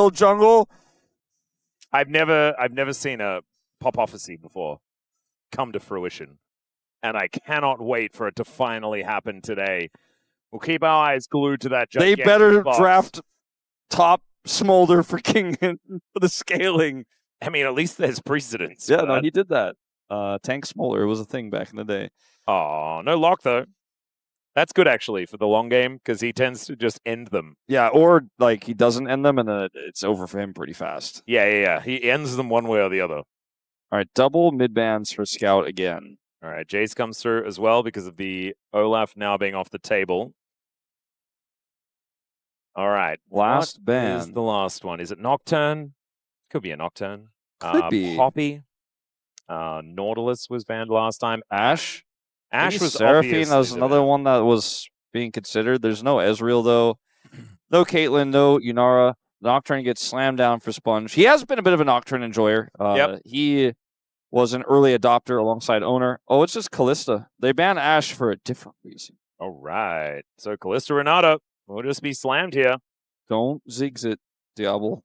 Ezreal jungle. I've never seen a Popophacy before come to fruition, and I cannot wait for it to finally happen today. We'll keep our eyes glued to that. They better draft top Smolder for Kingen for the scaling. I mean, at least there's precedence. Yeah, no, he did that. Tank Smolder was a thing back in the day. Oh, no lock though. That's good actually for the long game because he tends to just end them. Yeah, or like he doesn't end them and then it's over for him pretty fast. Yeah. He ends them one way or the other. All right, double mid bans for Scout again. All right, Jace comes through as well because of the Olaf now being off the table. All right, last ban is the last one. Is it Nocturne? Could be a Nocturne. Could be Poppy. Nautilus was banned last time. Ash was Seraphine. That was another one that was being considered. There's no Ezreal though. No Caitlyn. No Yunara. Nocturne gets slammed down for Sponge. He has been a bit of a Nocturne enjoyer. He was an early adopter alongside Owner. Oh, it's just Kalista. They ban Ashe for a different reason. All right. So Kalista Renata will just be slammed here. Don't zigs it, Diable.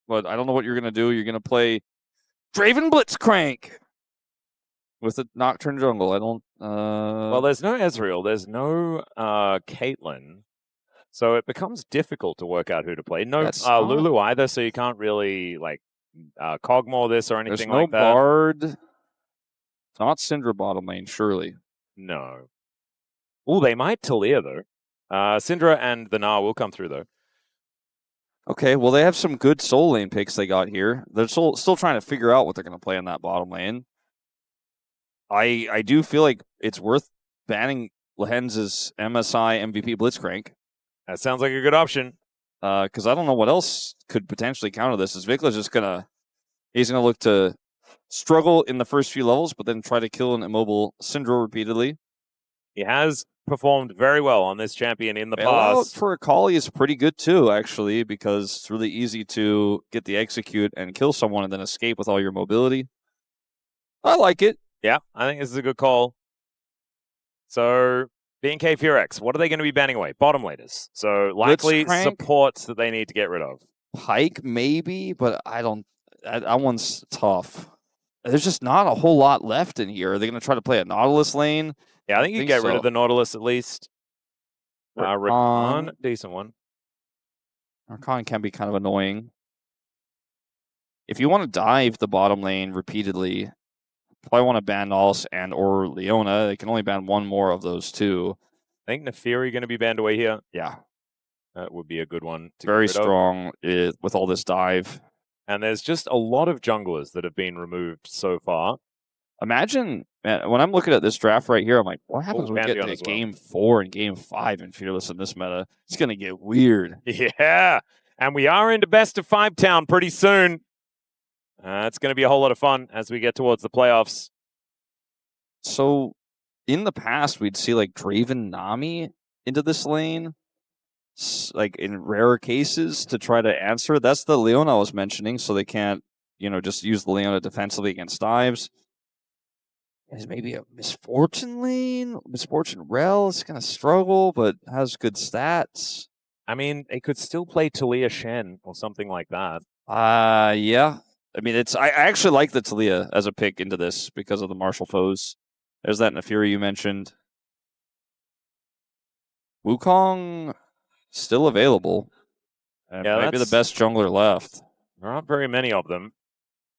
But I don't know what you're going to do. You're going to play Draven Blitzcrank with a Nocturne jungle. I don't... Well, there's no Ezreal. There's no Caitlyn. So it becomes difficult to work out who to play. No Lulu either, so you can't really like Cogmore this or anything like that. There's no Bard. It's not Syndra bottom lane, surely. No. Oh, they might Talia, though. Syndra and the Gnar will come through, though. Okay, well, they have some good soul lane picks they got here. They're still trying to figure out what they're going to play in that bottom lane. I do feel like it's worth banning Lehends' MSI MVP Blitzcrank. That sounds like a good option. Because I don't know what else could potentially counter this. Is VicLa just he's gonna look to struggle in the first few levels, but then try to kill an immobile Syndra repeatedly. He has performed very well on this champion in the past. For Akali is pretty good too, actually, because it's really easy to get the execute and kill someone and then escape with all your mobility. I like it. Yeah, I think this is a good call. So BNK FEARX, what are they going to be banning away? Bottom laners. So likely supports that they need to get rid of. Pike, maybe, but I don't... That one's tough. There's just not a whole lot left in here. Are they going to try to play a Nautilus lane? Yeah, I think you get rid of the Nautilus at least. Rakan, decent one. Rakan can be kind of annoying. If you want to dive the bottom lane repeatedly, probably want to ban Nautilus and or Leona. They can only ban one more of those two. I think Nefiri going to be banned away here. Yeah. That would be a good one to Very get rid strong with all this dive. And there's just a lot of junglers that have been removed so far. Imagine, man, when I'm looking at this draft right here, I'm like, what happens when we get to Game 4 and Game 5 in Fearless in this meta? It's going to get weird. Yeah. And we are into best of 5 town pretty soon. It's going to be a whole lot of fun as we get towards the playoffs. So, in the past, we'd see like Draven Nami into this lane, like in rare cases to try to answer. That's the Leona I was mentioning, so they can't, just use the Leona defensively against dives. There's maybe a Misfortune lane, Misfortune Rel is going to struggle, but has good stats. I mean, they could still play Talia Shen or something like that. Yeah. I mean, I actually like the Talia as a pick into this because of the martial foes. There's that Nefiri you mentioned. Wukong still available. And might be the best jungler left. There aren't very many of them,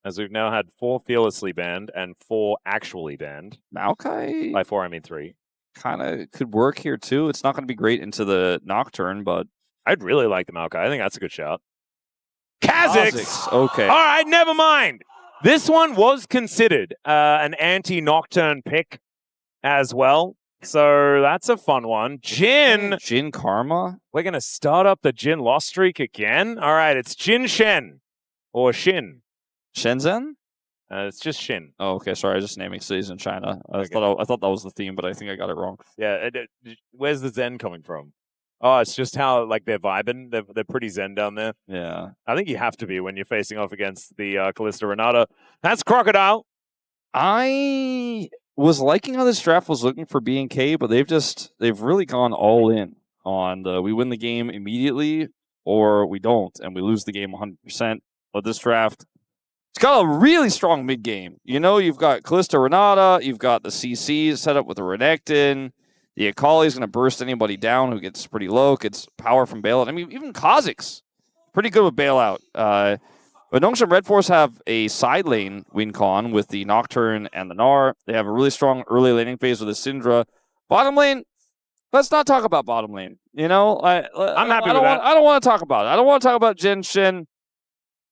as we've now had 4 fearlessly banned and 4 actually banned. Maokai? By 4, I mean 3. Kind of could work here, too. It's not going to be great into the Nocturne, but... I'd really like the Maokai. I think that's a good shout. Kha'Zix! Okay. All right, never mind. This one was considered an anti-Nocturne pick as well. So that's a fun one. Jhin Karma? We're going to start up the Jhin loss streak again. All right, it's Jhin Shen. Or Shin. Shenzhen? It's just Shin. Oh, okay. Sorry, I was just naming cities in China. I thought that was the theme, but I think I got it wrong. Yeah. Where's the Zen coming from? Oh, it's just how they're vibing. They're pretty zen down there. Yeah. I think you have to be when you're facing off against the Kalista Renata. That's Crocodile. I was liking how this draft was looking for BNK, but they've really gone all in on the we win the game immediately or we don't, and we lose the game 100%. But this draft, it's got a really strong mid game. You know, you've got Kalista Renata, you've got the CC set up with the Renekton. The Akali is going to burst anybody down who gets pretty low, gets power from bailout. I mean, even Kha'Zix, pretty good with bailout. But Nocturne and RedForce have a side lane win con with the Nocturne and the Gnar. They have a really strong early laning phase with the Syndra. Bottom lane, let's not talk about bottom lane. You know, I'm happy with that. I don't want to talk about it. I don't want to talk about Jhin, Shen.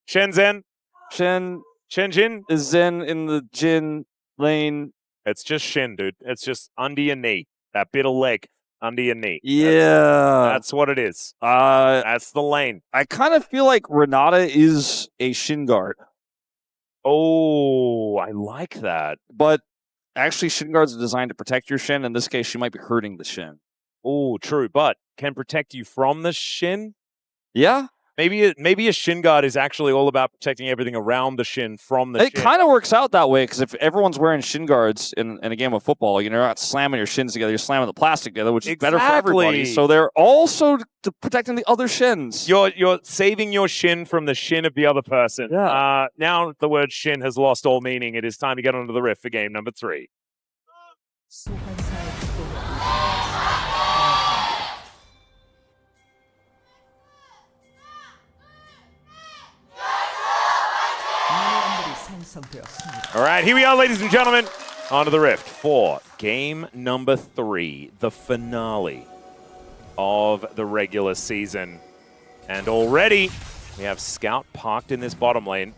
Shen Zen. Shen Jhin is Zen in the Jhin lane. It's just Shen, dude. It's just under your knee. That bit of leg under your knee. Yeah. That's what it is. That's the lane. I kind of feel like Renata is a Shin guard. Oh, I like that. But actually, Shin guards are designed to protect your Shen. In this case, she might be hurting the Shen. Oh, true. But can protect you from the Shin? Yeah. Maybe a Shin guard is actually all about protecting everything around the Shin from the Shin. It kind of works out that way, because if everyone's wearing Shin guards in a game of football, you're not slamming your Shins together, you're slamming the plastic together, which is better for everybody. So they're also protecting the other Shins. You're saving your Shin from the Shin of the other person. Yeah. Now the word Shin has lost all meaning. It is time to get onto the rift for game number 3. All right, here we are, ladies and gentlemen, onto the rift for game number 3, the finale of the regular season. And already we have Scout parked in this bottom lane,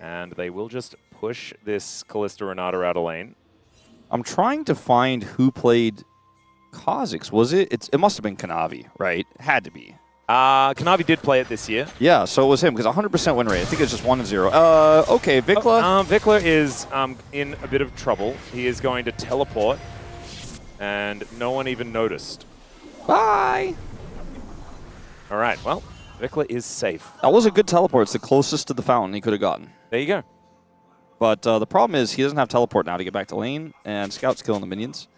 and they will just push this Kalista Renata out of lane. I'm trying to find who played Kha'Zix. Was it? It must have been Kanavi, right? Had to be. Kanavi did play it this year. Yeah, so it was him, because 100% win rate. I think it's just 1-0. Okay, VicLa. VicLa is in a bit of trouble. He is going to teleport, and no one even noticed. Bye! All right, well, VicLa is safe. That was a good teleport. It's the closest to the fountain he could have gotten. There you go. But the problem is he doesn't have teleport now to get back to lane, and Scout's killing the minions.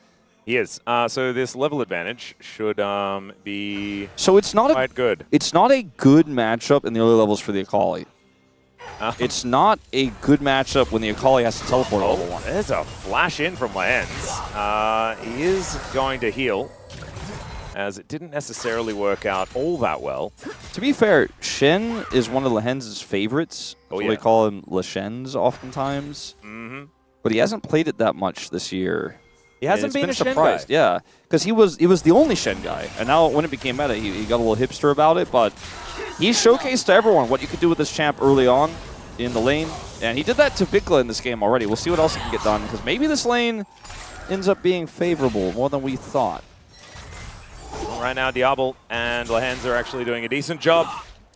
He is. So this level advantage should be quite good. It's not a good matchup in the early levels for the Akali. It's not a good matchup when the Akali has to teleport level 1. There's a flash in from Lehends. He is going to heal, as it didn't necessarily work out all that well. To be fair, Shen is one of Lehends' favorites. They call him Leshens oftentimes. But he hasn't played it that much this year. He hasn't been a Shen guy. guy. Yeah, because he was the only Shen guy. And now when it became meta, he got a little hipster about it. But he showcased to everyone what you could do with this champ early on in the lane. And he did that to VicLa in this game already. We'll see what else he can get done, because maybe this lane ends up being favorable more than we thought. Well, right now, Diable and Lehends are actually doing a decent job,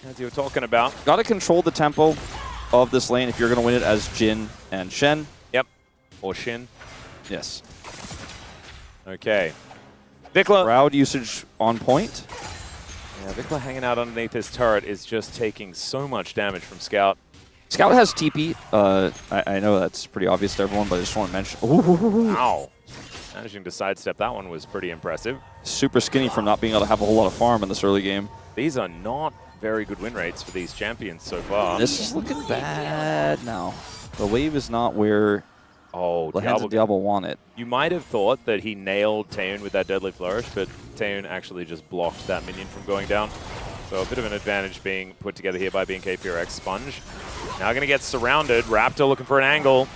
as you were talking about. Got to control the tempo of this lane if you're going to win it as Jhin and Shen. Yep. Or Shin. Yes. Okay. VicLa. Crowd usage on point. Yeah, VicLa hanging out underneath his turret is just taking so much damage from Scout. Scout has TP. I know that's pretty obvious to everyone, but I just want to mention. Ooh. Wow. Managing to sidestep that one was pretty impressive. Super skinny from not being able to have a whole lot of farm in this early game. These are not very good win rates for these champions so far. This is looking bad now. The wave is not where Lehends and Diable want it. You might have thought that he nailed Taeyoon with that Deadly Flourish, but Taeyoon actually just blocked that minion from going down. So a bit of an advantage being put together here by BNK FEARX. Sponge now going to get surrounded. Raptor looking for an angle.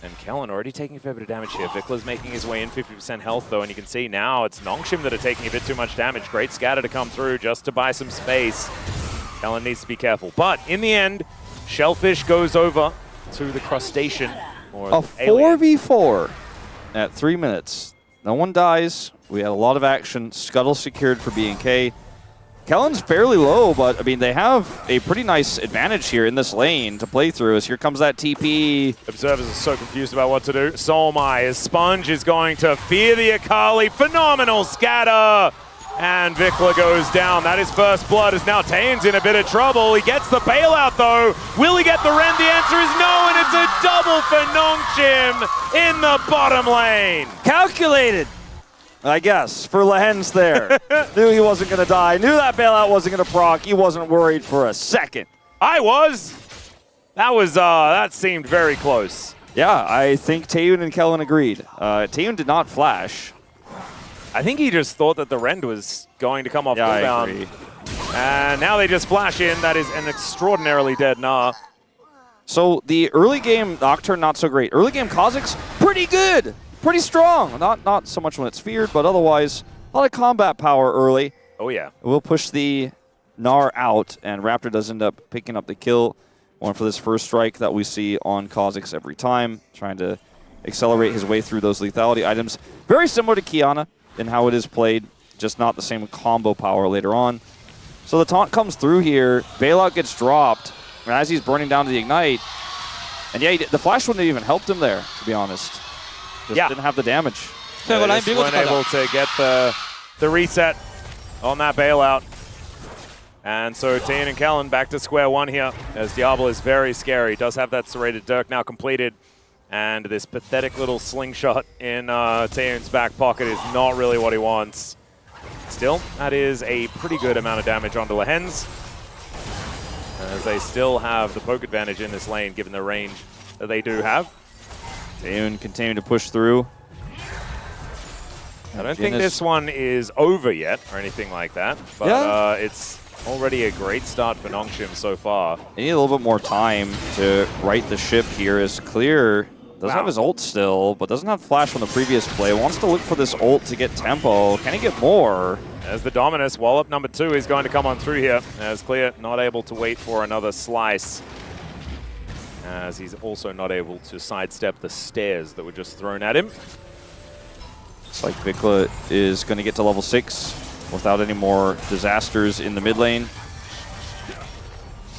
And Kellin already taking a fair bit of damage here. VicLa's making his way in 50% health, though, and you can see now it's Nocturne that are taking a bit too much damage. Great scatter to come through just to buy some space. Kellin needs to be careful. But in the end, Shellfish goes over to the crustacean. A 4v4 at 3 minutes. No one dies. We had a lot of action. Scuttle secured for BNK. Kellin's fairly low, but I mean, they have a pretty nice advantage here in this lane to play through, as here comes that TP. Observers are so confused about what to do. So am I, as Sponge is going to fear the Akali. Phenomenal scatter! And VicLa goes down. That is first blood, as now Taeyoon's in a bit of trouble. He gets the bailout, though. Will he get the Ren? The answer is no, and it's a double for Nocturne in the bottom lane. Calculated. I guess, for Lehends there. Knew he wasn't going to die. Knew that bailout wasn't going to proc. He wasn't worried for a second. I was. That seemed very close. Yeah, I think Taeyoon and Kellin agreed. Taeyoon did not flash. I think he just thought that the rend was going to come off cooldown. I agree. And now they just flash in. That is an extraordinarily dead Gnar. So the early game Nocturne, not so great. Early game Kha'Zix, pretty good. Pretty strong. Not so much when it's feared, but otherwise, a lot of combat power early. Oh, yeah. We'll push the Gnar out, and Raptor does end up picking up the kill. One for this first strike that we see on Kha'Zix every time, trying to accelerate his way through those lethality items. Very similar to Qiyana in how it is played, just not the same combo power later on. So the taunt comes through here, bailout gets dropped, and as he's burning down to the Ignite, and yeah, the flash wouldn't have even helped him there, to be honest. Just didn't have the damage. Just weren't able to get the reset on that bailout. And so Taeyoon and Kellin back to square one here, as Diable is very scary. Does have that serrated Dirk now completed. And this pathetic little slingshot in Taeyoon's back pocket is not really what he wants. Still, that is a pretty good amount of damage onto Lehends, as they still have the poke advantage in this lane, given the range that they do have. Taeyoon continuing to push through. I don't think this one is over yet, or anything like that, but it's already a great start for Nongshim so far. They need a little bit more time to right the ship here. Is clear. Doesn't have his ult still, but doesn't have flash from the previous play. Wants to look for this ult to get tempo. Can he get more? As the Dominus, wallop number 2 is going to come on through here. As Clear not able to wait for another slice, as he's also not able to sidestep the stairs that were just thrown at him. It's like VicLa is going to get to level 6 without any more disasters in the mid lane.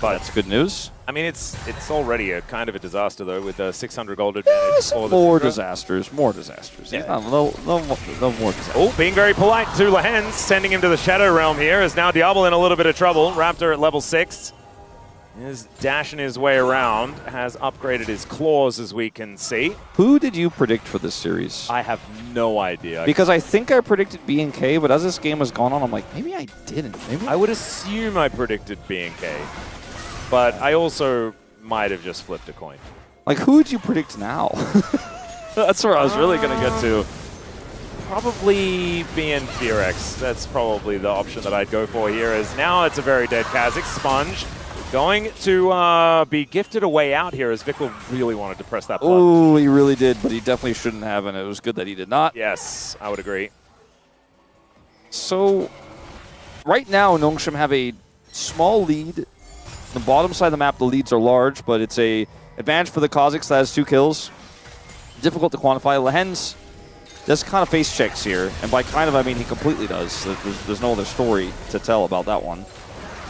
But that's good news. I mean, it's already a kind of a disaster, though, with a 600 gold advantage. More disasters. More disasters. Yeah. No more disasters. Oh, being very polite to Lehends, sending him to the Shadow Realm here, is now Diable in a little bit of trouble. Raptor at level 6 is dashing his way around, has upgraded his claws, as we can see. Who did you predict for this series? I have no idea. Because I think I predicted BNK, but as this game has gone on, I'm like, maybe I didn't. Maybe I would assume I predicted BNK. But I also might have just flipped a coin. Like, who would you predict now? That's where I was really going to get to. Probably BNK FEARX. That's probably the option that I'd go for here, as now it's a very dead Kha'Zix. Sponge going to be gifted a way out here, as VicLa really wanted to press that button. Oh, he really did, but he definitely shouldn't have, and it was good that he did not. Yes, I would agree. So, right now, Nongshim have a small lead. The bottom side of the map, the leads are large, but it's a advantage for the Kha'Zix that has 2 kills. Difficult to quantify. Lehends does kind of face checks here, and by kind of, I mean he completely does. There's no other story to tell about that one.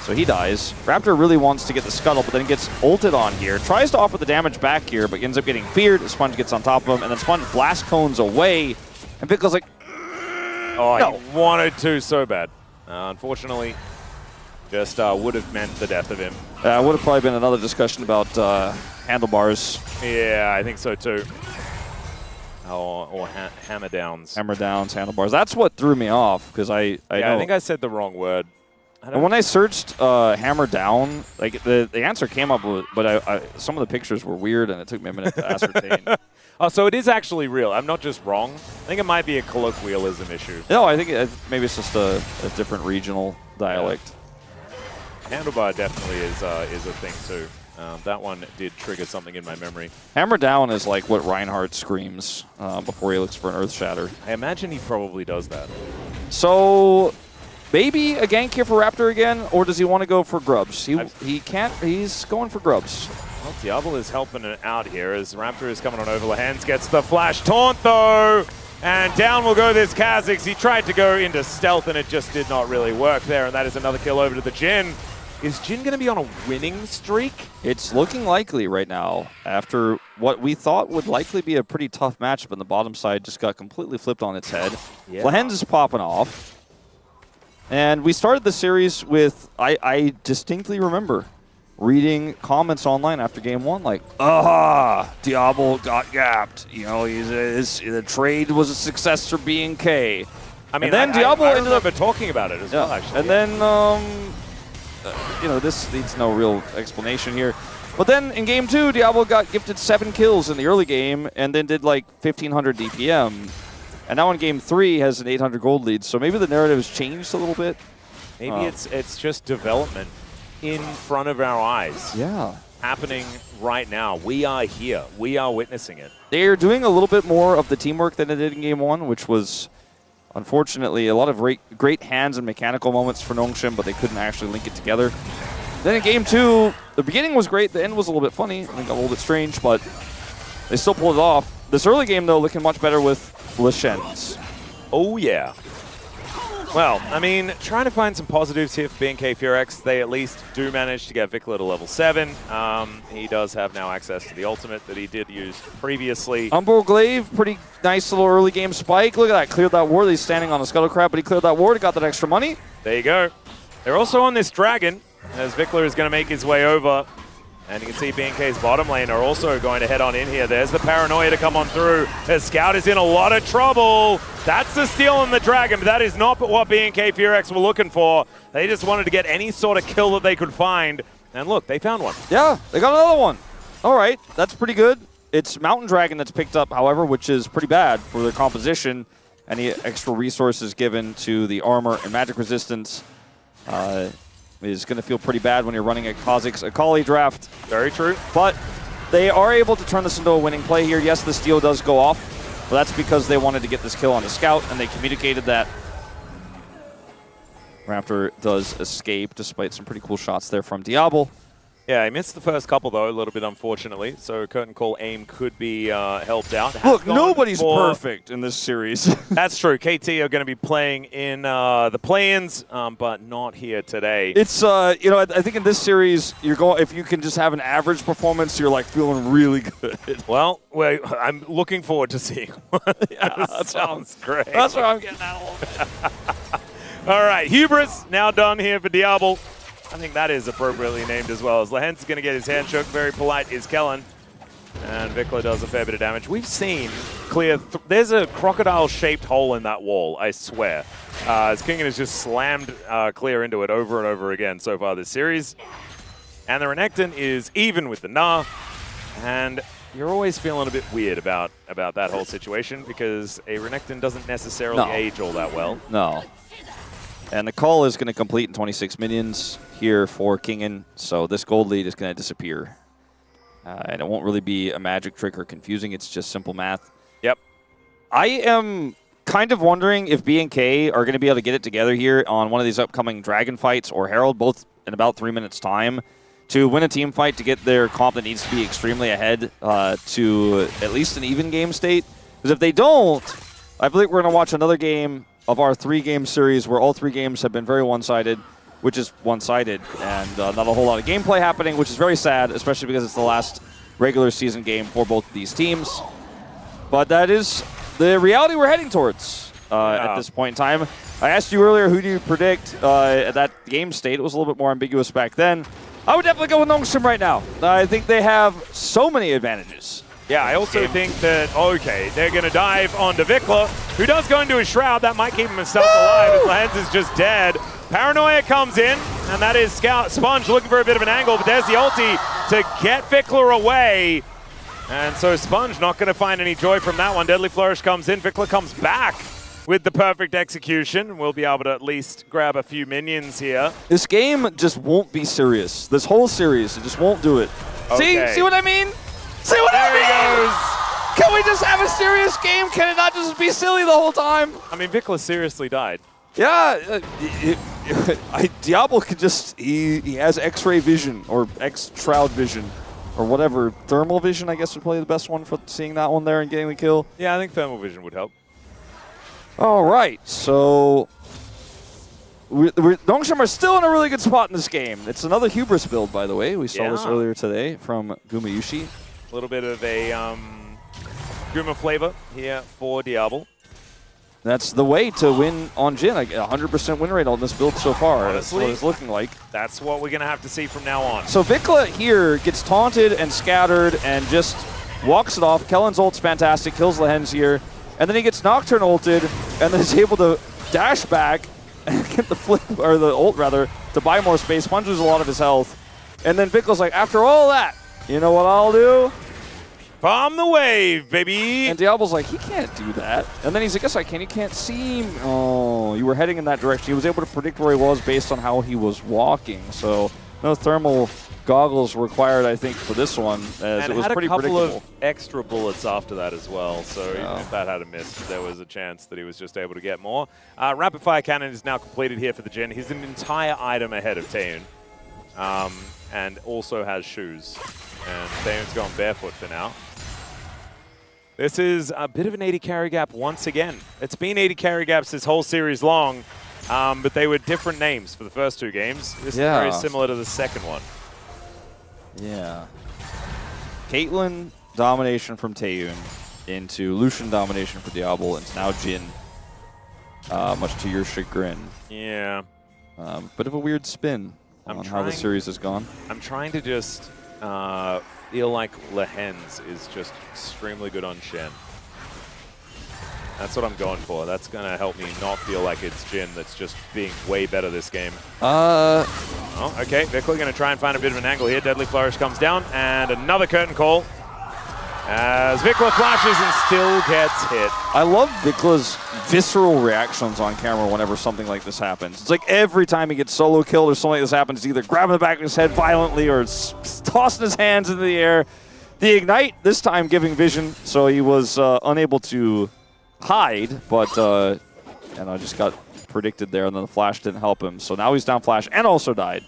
So he dies. Raptor really wants to get the scuttle, but then gets ulted on here. Tries to offer the damage back here, but ends up getting feared. Sponge gets on top of him, and then Sponge blast cones away, and VicLa's like, oh, no. He wanted to so bad. Unfortunately, just would have meant the death of him. Would have probably been another discussion about handlebars. Yeah, I think so too. Or hammer downs. Hammer downs, handlebars. That's what threw me off, because I think I said the wrong word. And when I searched hammer down, like the answer came up, but some of the pictures were weird, and it took me a minute to ascertain. Oh, so it is actually real. I'm not just wrong. I think it might be a colloquialism issue. No, I think maybe it's just a different regional dialect. Handlebar definitely is a thing too. That one did trigger something in my memory. Hammer down is like what Reinhardt screams before he looks for an Earth Shatter. I imagine he probably does that. So maybe a gank here for Raptor again, or does he want to go for grubs? He can't. He's going for grubs. Well, Diable is helping it out here as Raptor is coming on over. Lehends gets the flash taunt though. And down will go this Kha'Zix. He tried to go into stealth and it just did not really work there. And that is another kill over to the Jhin. Is Jhin going to be on a winning streak? It's looking likely right now. After what we thought would likely be a pretty tough matchup, and the bottom side just got completely flipped on its head. Yeah. Lehends is popping off. And we started the series with, I distinctly remember reading comments online after game 1 like, Diable got gapped. You know, the trade was a success for BNK. I mean, and then Diable I ended up talking about it as well, actually. And then, you know, this needs no real explanation here. But then in game 2, Diable got gifted 7 kills in the early game and then did like 1,500 DPM. And now in game 3 has an 800 gold lead. So maybe the narrative has changed a little bit. Maybe it's just development in front of our eyes. Yeah. Happening right now. We are here. We are witnessing it. They're doing a little bit more of the teamwork than they did in game 1, which was, unfortunately, a lot of great hands and mechanical moments for Nocturne, but they couldn't actually link it together. Then in game 2, the beginning was great. The end was a little bit funny. I think a little bit strange, but they still pulled it off. This early game, though, looking much better with Lehends. Oh, yeah. Well, I mean, trying to find some positives here for BNK FEARX. They at least do manage to get VicLa to level 7. He does have now access to the ultimate that he did use previously. Glaive, pretty nice little early game spike. Look at that, cleared that ward. He's standing on a scuttle crab, but he cleared that ward, got that extra money. There you go. They're also on this dragon, as VicLa is going to make his way over. And you can see BNK's bottom lane are also going to head on in here. There's the paranoia to come on through. As Scout is in a lot of trouble. That's the steal on the dragon, but that is not what BNK FEARX were looking for. They just wanted to get any sort of kill that they could find. And look, they found one. Yeah, they got another one. All right, that's pretty good. It's Mountain Dragon that's picked up, however, which is pretty bad for their composition. Any extra resources given to the armor and magic resistance is going to feel pretty bad when you're running a Kha'Zix Akali draft. Very true. But they are able to turn this into a winning play here. Yes, the steal does go off, but that's because they wanted to get this kill on the Scout, and they communicated that. Raptor does escape, despite some pretty cool shots there from Diable. Yeah, he missed the first couple, though, a little bit unfortunately. So curtain call aim could be helped out. Look, nobody's perfect in this series. That's true. KT are going to be playing in the play-ins, but not here today. It's you know, I think in this series, you're going if you can just have an average performance, you're like feeling really good. Well, I'm looking forward to seeing. Yeah, that sounds great. That's what I'm getting at a little bit. All right, Hubris now done here for Diable. I think that is appropriately named as well. As Lehends is going to get his hand shook. Very polite is Kellin. And VicLa does a fair bit of damage. We've seen clear... There's a crocodile-shaped hole in that wall, I swear. As Kingen has just slammed clear into it over and over again so far this series. And the Renekton is even with the Gnar. And you're always feeling a bit weird about that whole situation because a Renekton doesn't necessarily age all that well. No. And the call is going to complete in 26 minions here for Kingen, so this gold lead is going to disappear. And it won't really be a magic trick or confusing, it's just simple math. Yep. I am kind of wondering if BNK are going to be able to get it together here on one of these upcoming Dragon fights or Herald, both in about 3 minutes' time, to win a team fight to get their comp that needs to be extremely ahead to at least an even game state. Because if they don't, I believe we're going to watch another game of our 3-game series where all 3 games have been very one-sided, which is one-sided, and not a whole lot of gameplay happening, which is very sad, especially because it's the last regular season game for both of these teams. But that is the reality we're heading towards at this point in time. I asked you earlier, who do you predict at that game state? It was a little bit more ambiguous back then. I would definitely go with Nocturne right now. I think they have so many advantages. Yeah, I also think that, okay, they're going to dive onto VicLa, who does go into his shroud. That might keep himself alive as Lehends is just dead. Paranoia comes in, and that is Sponge looking for a bit of an angle, but there's the ulti to get VicLa away. And so Sponge not going to find any joy from that one. Deadly Flourish comes in. VicLa comes back with the perfect execution. We'll be able to at least grab a few minions here. This game just won't be serious. This whole series, it just won't do it. Okay. See what I mean? See what I mean? There he goes. Can we just have a serious game? Can it not just be silly the whole time? I mean, VicLa seriously died. Yeah, Diable can just, he has X-ray vision, or X-shroud vision, or whatever. Thermal vision, I guess, would probably be the best one for seeing that one there and getting the kill. Yeah, I think thermal vision would help. All right, so Nocturne are still in a really good spot in this game. It's another Hubris build, by the way. We saw this earlier today from Gumayushi. A little bit of a Guma flavor here for Diable. That's the way to win on Jhin. Like 100% win rate on this build so far. Honestly, that's what it's looking like. That's what we're going to have to see from now on. So VicLa here gets taunted and scattered and just walks it off. Kellin's ult's fantastic, kills Lehends here. And then he gets Nocturne ulted and then is able to dash back and get the flip, or the ult rather, to buy more space, punches a lot of his health. And then VicLa's like, after all that, you know what I'll do? Bomb the wave, baby! And Diable's like, he can't do that. And then he's like, yes, I can. You can't see me. Oh, you were heading in that direction. He was able to predict where he was based on how he was walking. So no thermal goggles required, I think, for this one, as it was pretty predictable. And had a couple of extra bullets after that as well. So even if that had a miss, there was a chance that he was just able to get more. Rapid Fire Cannon is now completed here for the Jhin. He's an entire item ahead of Taeyoon. And also has shoes. And Taeyoon's gone barefoot for now. This is a bit of an 80 carry gap once again. It's been 80 carry gaps this whole series long, but they were different names for the first two games. This is very similar to the second one. Yeah. Caitlyn domination from Taeyoon into Lucian domination for Diable, and now Jhin, much to your chagrin. Yeah. Bit of a weird spin on how the series has gone. I'm trying to just feel like Lehends is just extremely good on Shen. That's what I'm going for. That's going to help me not feel like it's Jhin that's just being way better this game. Oh, okay. VicLa going to try and find a bit of an angle here. Deadly Flourish comes down, and another curtain call as VicLa flashes and still gets hit. I love VicLa's visceral reactions on camera whenever something like this happens. It's like every time he gets solo killed or something like this happens, he's either grabbing the back of his head violently or tossing his hands into the air. The Ignite, this time giving vision, so he was unable to hide, but just got predicted there, and then the flash didn't help him. So now he's down flash and also died.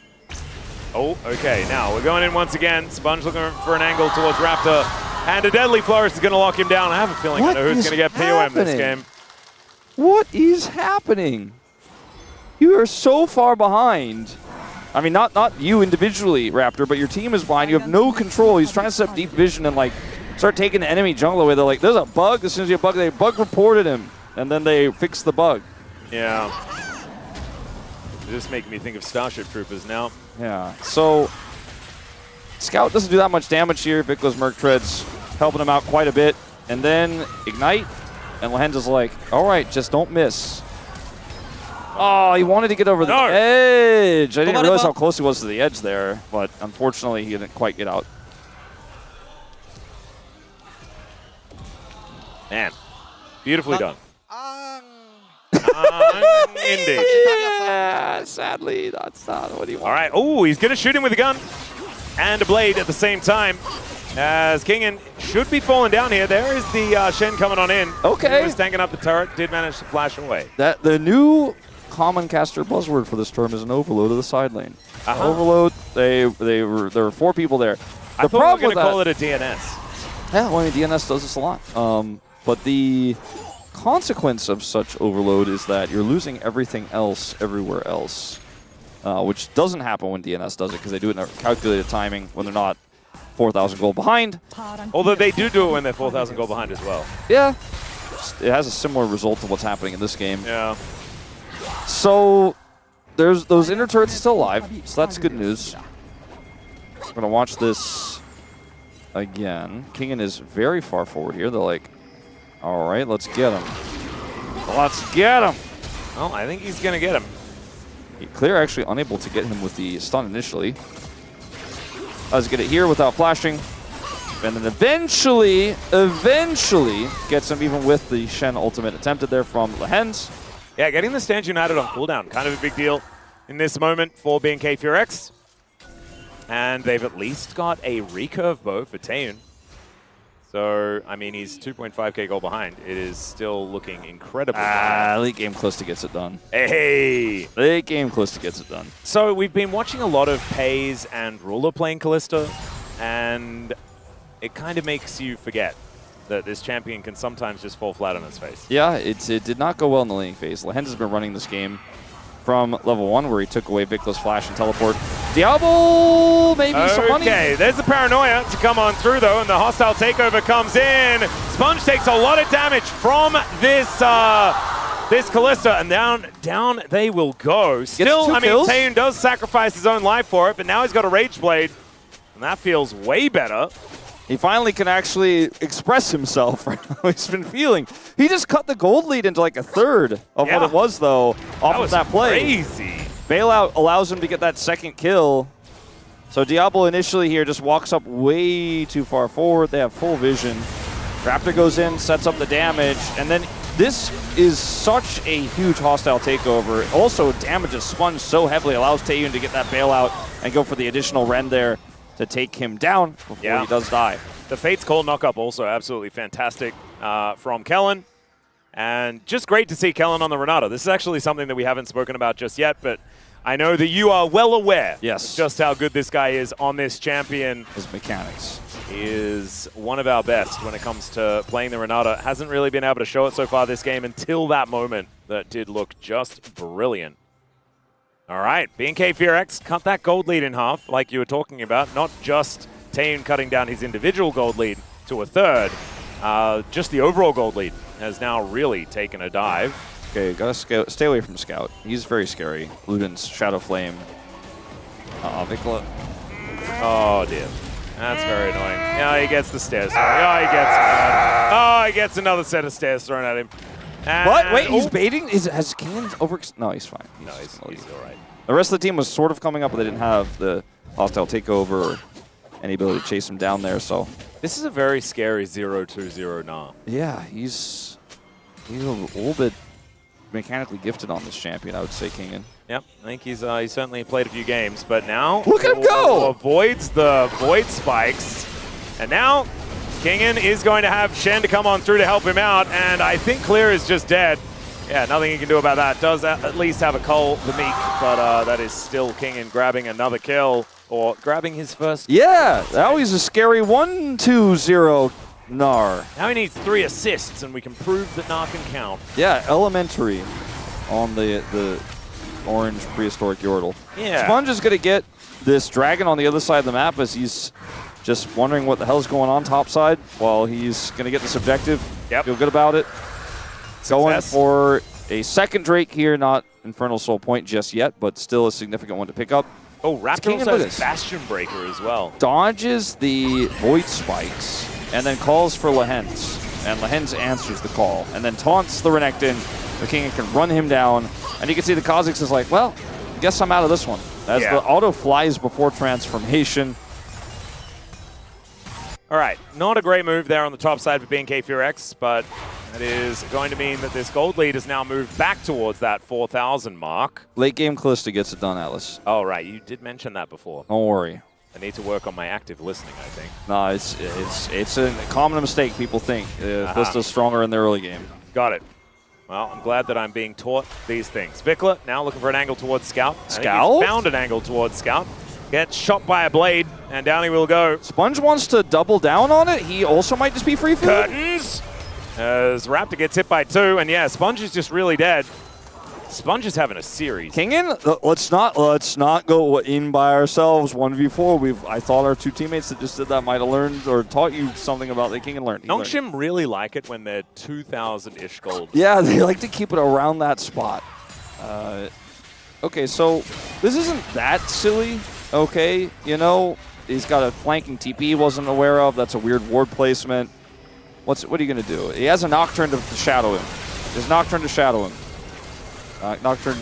Oh, okay. Now we're going in once again. Sponge looking for an angle towards Raptor. And a Deadly Flourish is going to lock him down. I have a feeling I know who's going to get POM this game. What is happening? You are so far behind. I mean, not you individually, Raptor, but your team is behind. You have no control. He's trying to set up deep vision and like start taking the enemy jungle away. They're like, there's a bug. As soon as you bug, they bug reported him, and then they fixed the bug. Yeah. This is making me think of Starship Troopers now. Yeah. So Scout doesn't do that much damage here. VicLa's Merc Treads helping him out quite a bit. And then Ignite, and Lehends is like, all right, just don't miss. Oh, he wanted to get over the edge. I didn't realize how close he was to the edge there, but unfortunately he didn't quite get out. Man, beautifully done. Indeed. Yeah, sadly, that's not what he wanted. All right. Oh, he's going to shoot him with a gun and a blade at the same time. As Kingen should be falling down here. There is the Shen coming on in. Okay. He was tanking up the turret, did manage to flash away. The new common caster buzzword for this term is an overload of the side lane. Overload, there were 4 people there. I thought we were going to call it a DNS. Yeah, well, I mean, DNS does this a lot. But the consequence of such overload is that you're losing everything else everywhere else, which doesn't happen when DNS does it because they do it in a calculated timing when they're not 4,000 gold behind. Although they do it when they're 4,000 gold behind as well. Yeah. It has a similar result to what's happening in this game. Yeah. So there's those inner turrets still alive, so that's good news. We're going to watch this again. Kingen is very far forward here. They're like, all right, let's get him. Let's get him. Well, I think he's going to get him. Clear actually unable to get him with the stun initially. Let's get it here without flashing. And then eventually gets him even with the Shen ultimate attempted there from Lehends. Yeah, getting the Stand United on cooldown, kind of a big deal in this moment for BNK FEARX. And they've at least got a recurve bow for Taeyoon. So, I mean, he's 2.5k gold behind. It is still looking incredible. Late game Kalista gets it done. Hey! Late game Kalista gets it done. So, we've been watching a lot of Pays and Ruler playing Kalista, and it kind of makes you forget that this champion can sometimes just fall flat on its face. Yeah, it did not go well in the laning phase. Lehends has been running this game from level 1 where he took away VicLa's flash and teleport. Diable, maybe some money. Okay, there's the paranoia to come on through though, and the hostile takeover comes in. Sponge takes a lot of damage from this this Kalista, and down they will go. Still, I mean, Taeyoon does sacrifice his own life for it, but now he's got a Rage Blade, and that feels way better. He finally can actually express himself right how he's been feeling. He just cut the gold lead into like a third of what it was, though, off of that play. Crazy. Bailout allows him to get that second kill. So Diable initially here just walks up way too far forward. They have full vision. Raptor goes in, sets up the damage, and then this is such a huge hostile takeover. It also damages Sponge so heavily, allows Taeyoon to get that bailout and go for the additional Ren there to take him down before he does die. The Fate's Call knock-up also absolutely fantastic from Kellin. And just great to see Kellin on the Renata. This is actually something that we haven't spoken about just yet, but I know that you are well aware just how good this guy is on this champion. His mechanics. He is one of our best when it comes to playing the Renata. Hasn't really been able to show it so far this game until that moment that did look just brilliant. All right, BNK FEARX cut that gold lead in half, like you were talking about. Not just Taeyoon cutting down his individual gold lead to a third. Just the overall gold lead has now really taken a dive. Okay, gotta stay away from Scout. He's very scary. Luden's Shadow Flame. VicLa. Oh dear. That's very annoying. Yeah, he gets the stairs thrown. Oh, he gets another set of stairs thrown at him. And what? Wait, he's baiting? Has Kingen over? No, he's fine. He's all right. The rest of the team was sort of coming up, but they didn't have the hostile takeover or any ability to chase him down there. So this is a very scary 0-2-0 Gnar. Yeah, he's a little bit mechanically gifted on this champion, I would say, Kingen. Yep, I think he's certainly played a few games, but now look at him go! Avoids the void spikes, and now Kingen is going to have Shen to come on through to help him out, and I think Clear is just dead. Yeah, nothing he can do about that. Does at least have a Cole, the Meek, but that is still Kingen grabbing another kill, or grabbing his first. Yeah, now he's a scary 1-2-0 Gnar. Now he needs 3 assists, and we can prove that Gnar can count. Yeah, elementary on the orange prehistoric Yordle. Yeah. Sponge is going to get this dragon on the other side of the map as he's just wondering what the hell's going on topside while he's going to get this objective. Yep. Feel good about it. Success. Going for a second Drake here, not Infernal Soul Point just yet, but still a significant one to pick up. Oh, Raptor also has Bastion Breaker as well. Dodges the Void Spikes and then calls for Lehends. And Lehends answers the call and then taunts the Renekton. The Kingen can run him down. And you can see the Kha'Zix is like, well, guess I'm out of this one. As the auto flies before transformation. All right, not a great move there on the top side for BNK FEARX, but it is going to mean that this gold lead has now moved back towards that 4,000 mark. Late game Kalista gets it done, Atlus. Oh, right, you did mention that before. Don't worry. I need to work on my active listening, I think. No, it's a common mistake people think. Kalista's stronger in the early game. Got it. Well, I'm glad that I'm being taught these things. VicLa now looking for an angle towards Scout. Scout? Found an angle towards Scout. Gets shot by a blade, and down he will go. Sponge wants to double down on it. He also might just be free for curtains. As Raptor gets hit by 2, and yeah, Sponge is just really dead. Sponge is having a series. Kingen, let's not go in by ourselves 1v4. I thought our 2 teammates that just did that might have learned or taught you something about that Kingen learned. Nocturne really like it when they're 2,000-ish gold. Yeah, they like to keep it around that spot. Okay, so this isn't that silly. Okay, you know, he's got a flanking TP he wasn't aware of. That's a weird ward placement. What are you going to do? He has a Nocturne to shadow him. There's Nocturne to shadow him. Nocturne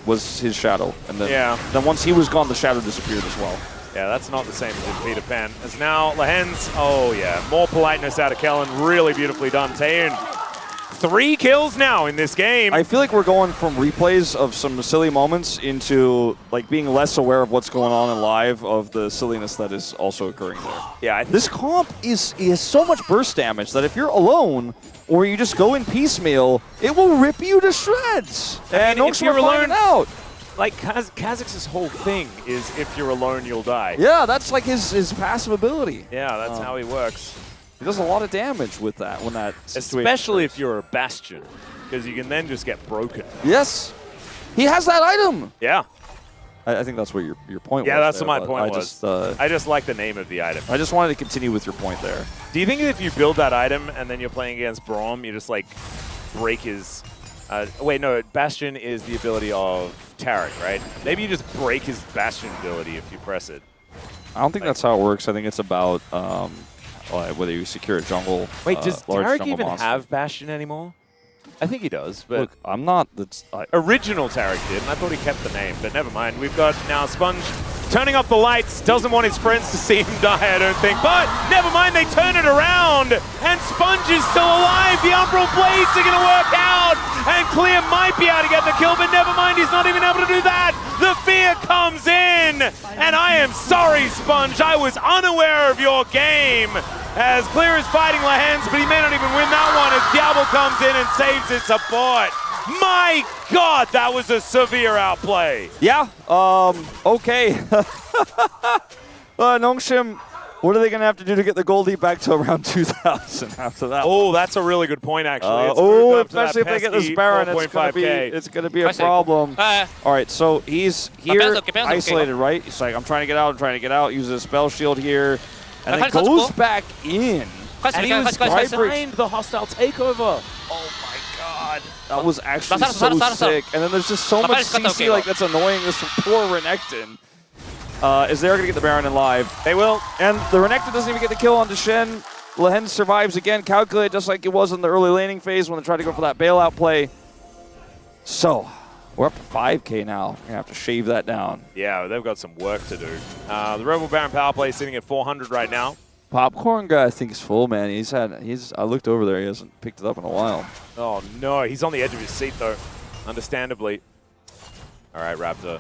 was his shadow. And then once he was gone, the shadow disappeared as well. Yeah, that's not the same as in Peter Pan. As now, Lehends, oh yeah, more politeness out of Kellin. Really beautifully done. Taeyoon, 3 kills now in this game. I feel like we're going from replays of some silly moments into like being less aware of what's going on in live of the silliness that is also occurring there. Yeah, this comp is so much burst damage that if you're alone or you just go in piecemeal, it will rip you to shreds. And if you're alone out. Like Kha'Zix's whole thing is if you're alone, you'll die. Yeah, that's like his passive ability. Yeah, that's how he works. He does a lot of damage with that when that situation especially occurs. if you're a Bastion, because you can then just get broken. Yes. He has that item. Yeah. I think that's what your point was. Yeah, that's there, what my point was. I just like the name of the item. I just wanted to continue with your point there. Do you think if you build that item and then you're playing against Braum, you just like break his... wait, no, Bastion is the ability of Tarek, right? Maybe you just break his Bastion ability if you press it. I don't think that's how it works. I think it's about whether you secure a jungle. Wait, does large Tarek even monster. have Bastion anymore? I think he does, but... Look, I'm not... Original Tarek did, and I thought he kept the name, but never mind. We've got now Sponge turning off the lights, doesn't want his friends to see him die, I don't think. But never mind, they turn it around, and Sponge is still alive. The Umbral Blades are going to work out, and Clear might be able to get the kill, but never mind, he's not even able to do that. The fear comes in, and I am sorry, Sponge, I was unaware of your game. As Clear is fighting Lehends, but he may not even win that one as Diable comes in and saves his support. My God, that was a severe outplay. Yeah, okay. Nongshim, what are they going to have to do to get the Goldie back to around 2,000 after that? Oh, that's a really good point, actually. Especially if they get this Baron, it's going to be a problem. All right, so he's here, isolated, right? He's like, I'm trying to get out, uses a spell shield here. And then goes back in. And he was behind the hostile takeover. Oh my God. That was actually so sick. And then there's just so much CC like that's annoying this poor Renekton. Is they're going to get the Baron in live. They will. And the Renekton doesn't even get the kill onto Shen. Lehends survives again, calculated just like it was in the early laning phase when they tried to go for that bailout play. So, we're up to 5K now. We're going to have to shave that down. Yeah, they've got some work to do. The Rebel Baron power play is sitting at 400 right now. Popcorn guy, I think, is full, man. I looked over there. He hasn't picked it up in a while. Oh, no. He's on the edge of his seat, though. Understandably. All right, Raptor.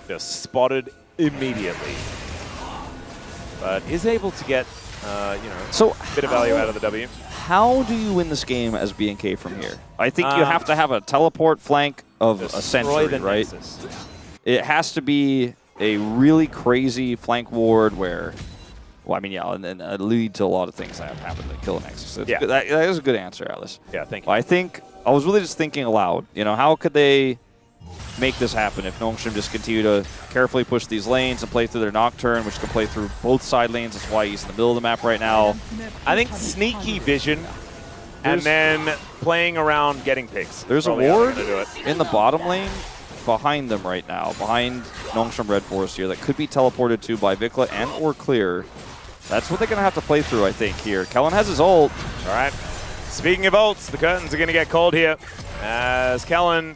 Just spotted immediately. But is able to get, a bit of value out of the W. How do you win this game as BNK from here? I think you have to have a teleport flank of a century, right? Nexus. It has to be a really crazy flank ward where, well, I mean, yeah, and then lead to a lot of things that have happened to kill a Nexus. Yeah. That is a good answer, Atlus. Yeah, thank you. I was really just thinking aloud, how could they make this happen if Nongshim just continue to carefully push these lanes and play through their Nocturne, which can play through both side lanes. That's why he's in the middle of the map right now. I think sneaky vision and then playing around getting picks. There's a ward in the bottom lane behind them right now, behind Nongshim RedForce here, that could be teleported to by VicLa and or Clear. That's what they're going to have to play through, I think, here. Kellin has his ult. All right. Speaking of ults, the curtains are going to get cold here as Kellin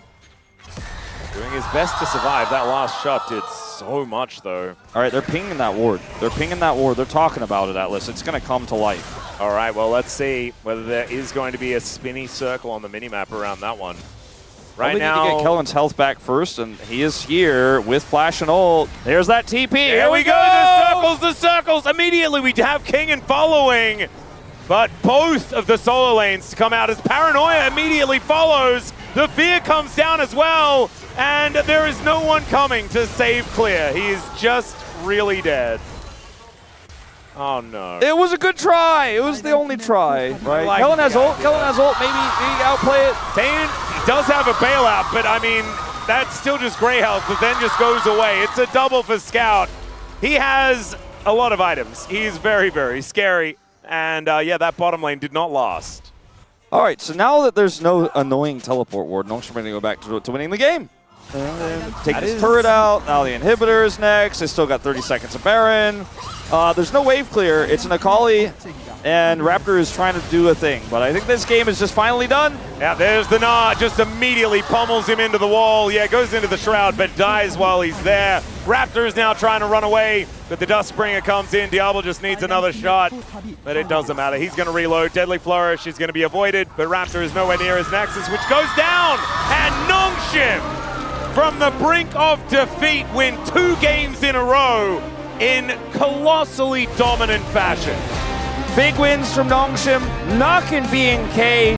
doing his best to survive. That last shot did so much, though. All right, they're pinging that ward. They're pinging that ward. They're talking about it, Atlus. It's going to come to life. All right, well, let's see whether there is going to be a spinny circle on the minimap around that one. Right now, need to get Kellin's health back first, and he is here with flash and ult. There's that TP. Here we go. The circles. Immediately, we have Kingen following. But both of the solo lanes to come out as Paranoia immediately follows. The fear comes down as well. And there is no one coming to save Clear. He is just really dead. Oh, no. It was a good try. It was the only try, right? Kellin has ult. Kellin has ult. Maybe outplay it. Taeyoon does have a bailout, but I mean, that's still just gray health, but then just goes away. It's a double for Scout. He has a lot of items. He's very, very scary. And yeah, that bottom lane did not last. All right, so now that there's no annoying teleport ward, Nongshim are going to go back to winning the game. Take this turret out. Now the inhibitor is next. They still got 30 seconds of Baron. There's no wave clear. It's an Akali, and Raptor is trying to do a thing. But I think this game is just finally done. Yeah, there's the Gnar. Just immediately pummels him into the wall. Yeah, goes into the Shroud, but dies while he's there. Raptor is now trying to run away, but the Dustspringer comes in. Diable just needs another shot, but it doesn't matter. He's going to reload. Deadly Flourish is going to be avoided, but Raptor is nowhere near his Nexus, which goes down. And Nongshim, from the brink of defeat, win 2 games in a row in colossally dominant fashion. Big wins from Nongshim, knocking BNK